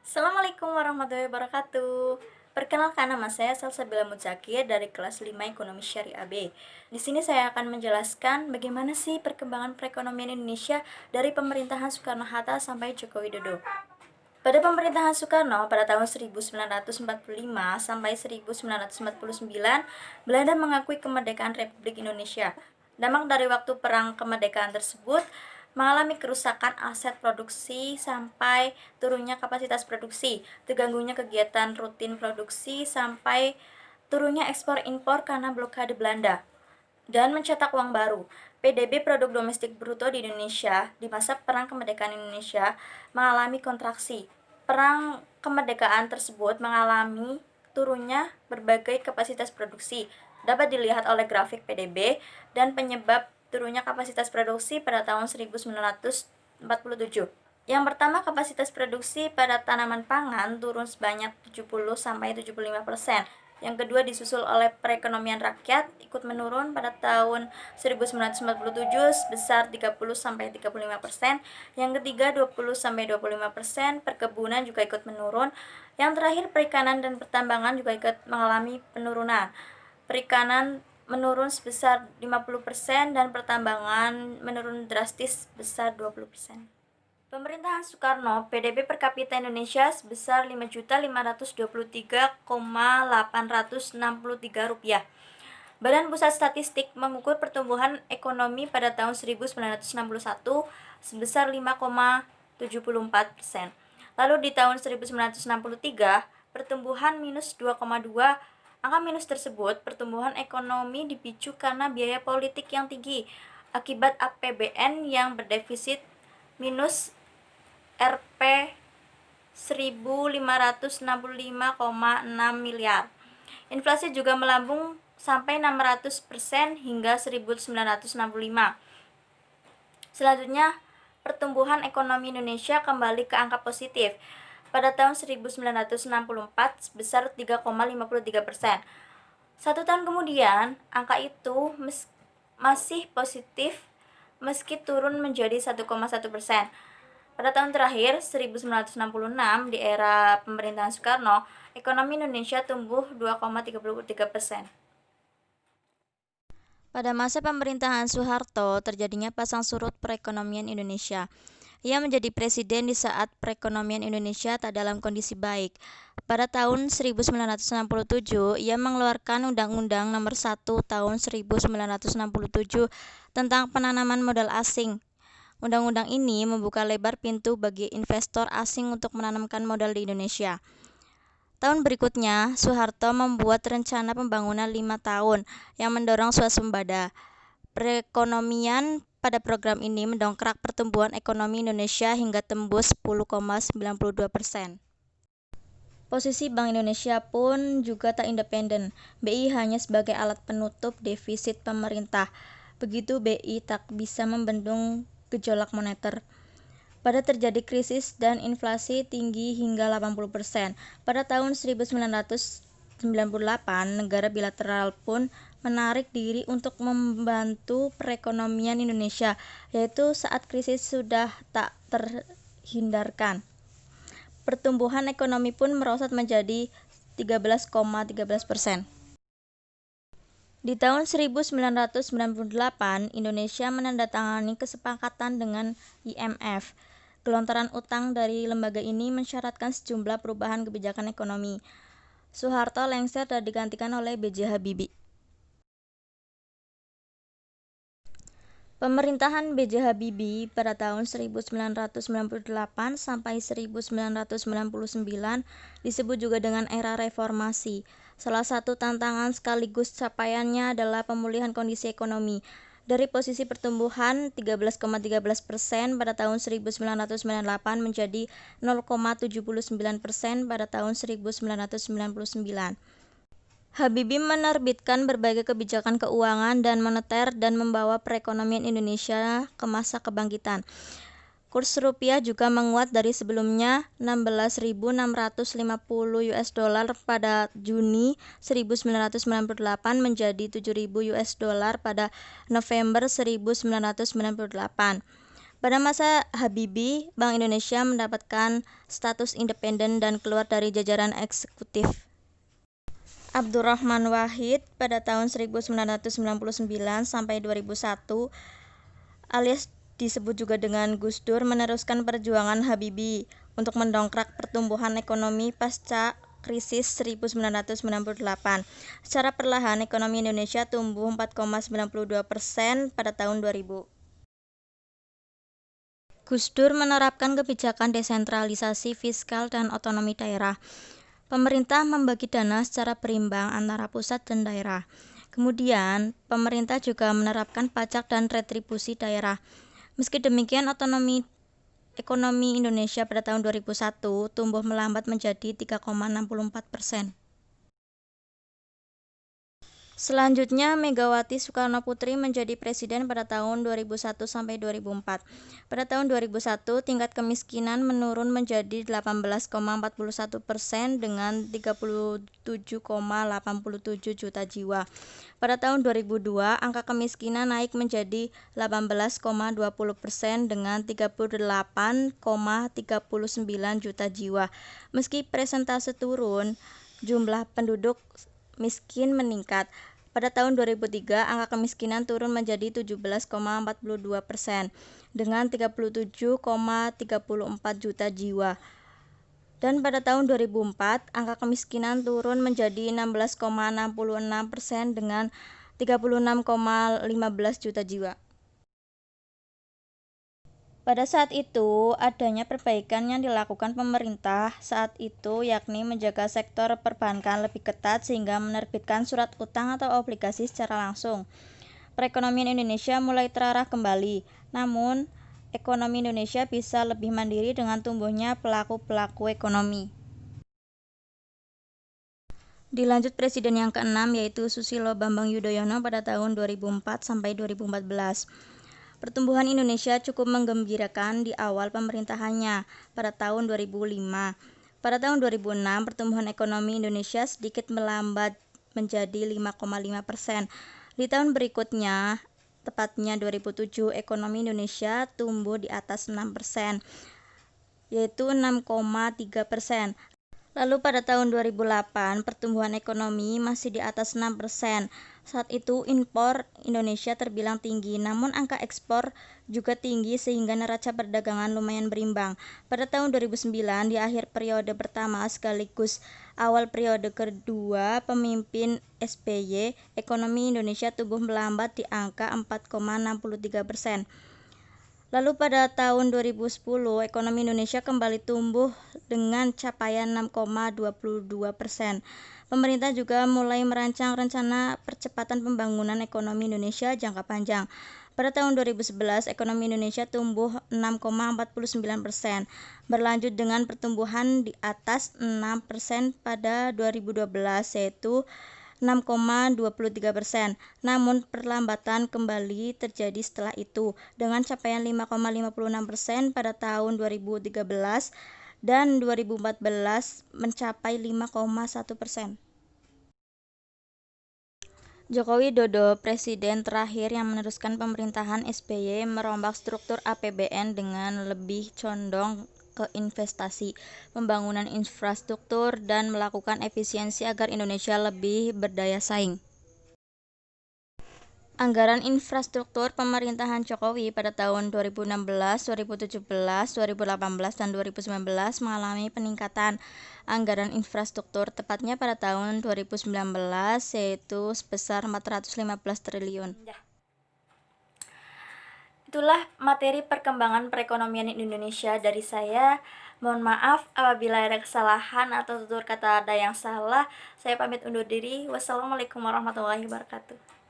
Assalamualaikum warahmatullahi wabarakatuh. Perkenalkan, nama saya Salsabila Muzakir dari kelas 5 Ekonomi Syariah B. Di sini saya akan menjelaskan bagaimana sih perkembangan perekonomian Indonesia dari pemerintahan Soekarno-Hatta sampai Joko Widodo. Pada pemerintahan Soekarno pada tahun 1945 sampai 1949, Belanda mengakui kemerdekaan Republik Indonesia. Dampak dari waktu perang kemerdekaan tersebut mengalami kerusakan aset produksi sampai turunnya kapasitas produksi, terganggunya kegiatan rutin produksi sampai turunnya ekspor impor karena blokade Belanda, dan mencetak uang baru. PDB (Produk Domestik Bruto) di Indonesia di masa Perang Kemerdekaan Indonesia mengalami kontraksi. Perang kemerdekaan tersebut mengalami turunnya berbagai kapasitas produksi. Dapat dilihat oleh grafik PDB dan penyebab turunnya kapasitas produksi pada tahun 1947. Yang pertama, kapasitas produksi pada tanaman pangan turun sebanyak 70-75%. Yang kedua, disusul oleh perekonomian rakyat ikut menurun pada tahun 1947 sebesar 30-35%. Yang ketiga, 20-25%. Perkebunan juga ikut menurun. Yang terakhir, perikanan dan pertambangan juga ikut mengalami penurunan. Perikanan menurun sebesar 50% dan pertambangan menurun drastis sebesar 20%. Pemerintahan Soekarno, PDB per kapita Indonesia sebesar Rp5.523.863. Badan Pusat Statistik mengukur pertumbuhan ekonomi pada tahun 1961 sebesar 5,74%. Lalu di tahun 1963, pertumbuhan minus 2,2. Angka minus tersebut pertumbuhan ekonomi dipicu karena biaya politik yang tinggi akibat APBN yang berdefisit minus Rp 1.565,6 miliar. Inflasi juga melambung sampai 600% hingga 1965. Selanjutnya, pertumbuhan ekonomi Indonesia kembali ke angka positif pada tahun 1964 sebesar 3,53%. Satu tahun kemudian, angka itu masih positif meski turun menjadi 1,1%. Pada tahun terakhir, 1966, di era pemerintahan Soekarno, ekonomi Indonesia tumbuh 2,33%. Pada masa pemerintahan Soeharto, terjadinya pasang surut perekonomian Indonesia. Ia menjadi presiden di saat perekonomian Indonesia tak dalam kondisi baik. Pada tahun 1967, ia mengeluarkan Undang-Undang Nomor 1 Tahun 1967 tentang penanaman modal asing. Undang-undang ini membuka lebar pintu bagi investor asing untuk menanamkan modal di Indonesia. Tahun berikutnya, Soeharto membuat rencana pembangunan 5 tahun yang mendorong swasembada. Perekonomian pada program ini mendongkrak pertumbuhan ekonomi Indonesia hingga tembus 10,92%. Posisi Bank Indonesia pun juga tak independen. BI hanya sebagai alat penutup defisit pemerintah. Begitu BI tak bisa membendung gejolak moneter. Pada terjadi krisis dan inflasi tinggi hingga 80%. Pada tahun 1998, negara bilateral pun menarik diri untuk membantu perekonomian Indonesia, yaitu saat krisis sudah tak terhindarkan. Pertumbuhan ekonomi pun merosot menjadi 13,13%. Di tahun 1998, Indonesia menandatangani kesepakatan dengan IMF. Gelontoran utang dari lembaga ini mensyaratkan sejumlah perubahan kebijakan ekonomi. Soeharto lengser dan digantikan oleh B.J. Habibie. Pemerintahan B.J. Habibie pada tahun 1998 sampai 1999 disebut juga dengan era reformasi. Salah satu tantangan sekaligus capaiannya adalah pemulihan kondisi ekonomi. Dari posisi pertumbuhan 13,13% pada tahun 1998 menjadi 0,79% pada tahun 1999. Habibie menerbitkan berbagai kebijakan keuangan dan moneter dan membawa perekonomian Indonesia ke masa kebangkitan. Kurs rupiah juga menguat dari sebelumnya 16.650 US dollar pada Juni 1998 menjadi 7.000 US dollar pada November 1998. Pada masa Habibie, Bank Indonesia mendapatkan status independen dan keluar dari jajaran eksekutif. Abdurrahman Wahid pada tahun 1999 sampai 2001 alias disebut juga dengan Gus Dur meneruskan perjuangan Habibie untuk mendongkrak pertumbuhan ekonomi pasca krisis 1998. Secara perlahan ekonomi Indonesia tumbuh 4,92% pada tahun 2000. Gus Dur menerapkan kebijakan desentralisasi fiskal dan otonomi daerah. Pemerintah membagi dana secara berimbang antara pusat dan daerah. Kemudian, pemerintah juga menerapkan pajak dan retribusi daerah. Meski demikian, ekonomi Indonesia pada tahun 2001 tumbuh melambat menjadi 3,64%. Selanjutnya, Megawati Soekarnoputri menjadi presiden pada tahun 2001 sampai 2004. Pada tahun 2001, tingkat kemiskinan menurun menjadi 18,41% dengan 37,87 juta jiwa. Pada tahun 2002, angka kemiskinan naik menjadi 18,20% dengan 38,39 juta jiwa. Meski persentase turun, jumlah penduduk miskin meningkat. Pada tahun 2003, angka kemiskinan turun menjadi 17,42% dengan 37,34 juta jiwa. Dan pada tahun 2004, angka kemiskinan turun menjadi 16,66% dengan 36,15 juta jiwa. Pada saat itu, adanya perbaikan yang dilakukan pemerintah saat itu yakni menjaga sektor perbankan lebih ketat sehingga menerbitkan surat utang atau obligasi secara langsung. Perekonomian Indonesia mulai terarah kembali, namun ekonomi Indonesia bisa lebih mandiri dengan tumbuhnya pelaku-pelaku ekonomi. Dilanjut presiden yang ke-6 yaitu Susilo Bambang Yudhoyono pada tahun 2004 sampai 2014. Pertumbuhan Indonesia cukup menggembirakan di awal pemerintahannya pada tahun 2005. Pada tahun 2006, pertumbuhan ekonomi Indonesia sedikit melambat menjadi 5,5%. Di tahun berikutnya, tepatnya 2007, ekonomi Indonesia tumbuh di atas 6%, yaitu 6,3%. Lalu pada tahun 2008, pertumbuhan ekonomi masih di atas 6%. Saat itu impor Indonesia terbilang tinggi, namun angka ekspor juga tinggi sehingga neraca perdagangan lumayan berimbang. Pada tahun 2009, di akhir periode pertama sekaligus awal periode kedua pemimpin SBY, ekonomi Indonesia tumbuh melambat di angka 4,63%. Lalu pada tahun 2010, ekonomi Indonesia kembali tumbuh dengan capaian 6,22%. Pemerintah juga mulai merancang rencana percepatan pembangunan ekonomi Indonesia jangka panjang. Pada tahun 2011, ekonomi Indonesia tumbuh 6,49%, berlanjut dengan pertumbuhan di atas 6% pada 2012, yaitu 6,23%. Namun perlambatan kembali terjadi setelah itu dengan capaian 5,56% pada tahun 2013 dan 2014 mencapai 5,1%. Joko Widodo, presiden terakhir yang meneruskan pemerintahan SBY, merombak struktur APBN dengan lebih condong ke investasi, pembangunan infrastruktur, dan melakukan efisiensi agar Indonesia lebih berdaya saing. Anggaran infrastruktur pemerintahan Jokowi pada tahun 2016, 2017, 2018, dan 2019 mengalami peningkatan anggaran infrastruktur tepatnya pada tahun 2019 yaitu sebesar 415 triliun. Itulah materi perkembangan perekonomian Indonesia dari saya. Mohon maaf apabila ada kesalahan atau tutur kata ada yang salah. Saya pamit undur diri. Wassalamualaikum warahmatullahi wabarakatuh.